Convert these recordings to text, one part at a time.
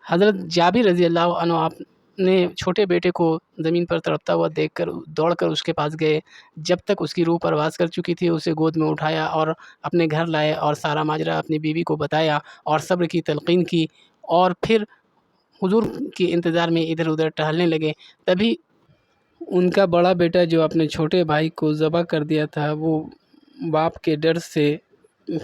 حضرت جابر رضی اللہ عنہ اپنے چھوٹے بیٹے کو زمین پر تڑپتا ہوا دیکھ کر دوڑ کر اس کے پاس گئے، جب تک اس کی روح پرواز کر چکی تھی اسے گود میں اٹھایا اور اپنے گھر لائے اور سارا ماجرا اپنی بیوی کو بتایا اور صبر کی تلقین کی، اور پھر حضور کے انتظار میں ادھر ادھر ٹہلنے لگے۔ تبھی ان کا بڑا بیٹا جو اپنے چھوٹے بھائی کو ذبح کر دیا تھا، وہ باپ کے ڈر سے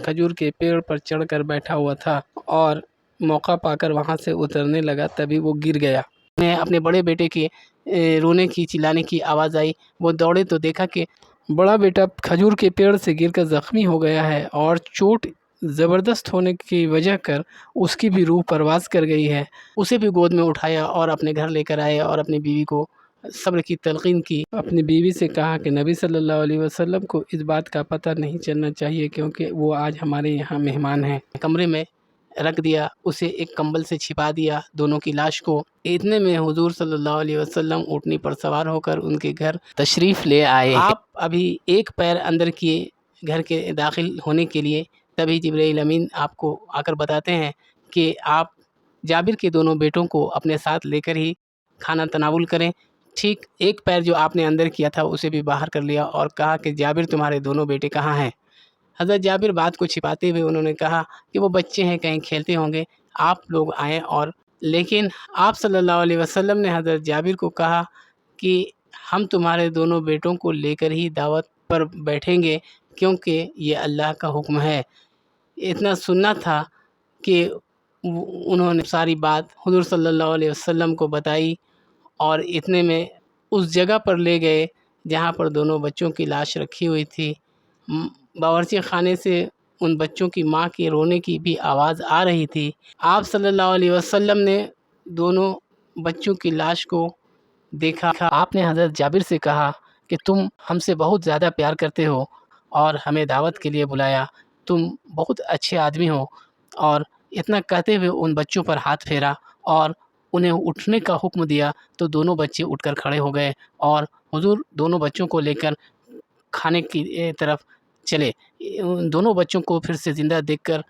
کھجور کے پیڑ پر چڑھ کر بیٹھا ہوا تھا اور موقع پا کر وہاں سے اترنے لگا، تبھی وہ گر گیا۔ انہیں اپنے بڑے بیٹے کے رونے کی چلانے کی آواز آئی، وہ دوڑے تو دیکھا کہ بڑا بیٹا کھجور کے پیڑ سے گر کر زخمی ہو گیا ہے اور چوٹ زبردست ہونے کی وجہ کر اس کی بھی روح پرواز کر گئی ہے۔ اسے بھی گود میں اٹھایا اور اپنے گھر لے کر آئے اور اپنی بیوی کو صبر کی تلقین کی۔ اپنی بیوی سے کہا کہ نبی صلی اللہ علیہ وسلم کو اس بات کا پتہ نہیں چلنا چاہیے کیونکہ وہ آج ہمارے یہاں مہمان ہیں۔ کمرے میں رکھ دیا، اسے ایک کمبل سے چھپا دیا دونوں کی لاش کو۔ اتنے میں حضور صلی اللہ علیہ وسلم اونٹنی پر سوار ہو کر ان کے گھر تشریف لے آئے۔ آپ ابھی ایک پیر اندر کیے گھر کے داخل ہونے کے لیے، تبھی جبرائیل امین آپ کو آ کر بتاتے ہیں کہ آپ جابر کے دونوں بیٹوں کو اپنے ساتھ لے کر ہی کھانا تناول کریں۔ ٹھیک ایک پیر جو آپ نے اندر کیا تھا اسے بھی باہر کر لیا اور کہا کہ جابر تمہارے دونوں بیٹے کہاں ہیں؟ حضرت جابر بات کو چھپاتے ہوئے انہوں نے کہا کہ وہ بچے ہیں، کہیں کھیلتے ہوں گے، آپ لوگ آئیں۔ اور لیکن آپ صلی اللہ علیہ وسلم نے حضرت جابر کو کہا کہ ہم تمہارے دونوں بیٹوں کو لے کر ہی دعوت پر بیٹھیں گے کیونکہ یہ اللہ کا حکم ہے۔ اتنا سننا تھا کہ انہوں نے ساری بات حضور صلی اللہ علیہ وسلم کو بتائی اور اتنے میں اس جگہ پر لے گئے جہاں پر دونوں بچوں کی لاش رکھی ہوئی تھی۔ باورچی خانے سے ان بچوں کی ماں کے رونے کی بھی آواز آ رہی تھی۔ آپ صلی اللہ علیہ وسلم نے دونوں بچوں کی لاش کو دیکھا۔ آپ نے حضرت جابر سے کہا کہ تم ہم سے بہت زیادہ پیار کرتے ہو اور ہمیں دعوت کے لیے بلایا، تم بہت اچھے آدمی ہو۔ اور اتنا کہتے ہوئے ان بچوں پر ہاتھ پھیرا اور انہیں اٹھنے کا حکم دیا تو دونوں بچے اٹھ کر کھڑے ہو گئے اور حضور دونوں بچوں کو لے کر کھانے کی طرف چلے۔ دونوں بچوں کو پھر سے زندہ دیکھ کر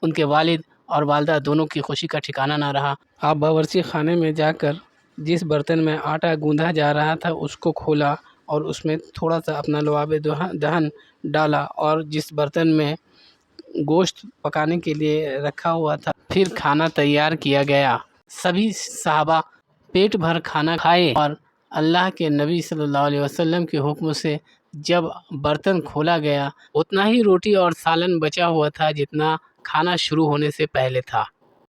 ان کے والد اور والدہ دونوں کی خوشی کا ٹھکانہ نہ رہا۔ آپ باورچی خانے میں جا کر جس برتن میں آٹا گوندھا جا رہا تھا اس کو کھولا اور اس میں تھوڑا سا اپنا لعاب دہن ڈالا اور جس برتن میں گوشت پکانے کے لیے رکھا ہوا تھا پھر کھانا تیار کیا گیا۔ سبھی صحابہ پیٹ بھر کھانا کھائے اور اللہ کے نبی صلی اللہ علیہ وسلم کے حکم سے جب برتن کھولا گیا اتنا ہی روٹی اور سالن بچا ہوا تھا جتنا کھانا شروع ہونے سے پہلے تھا۔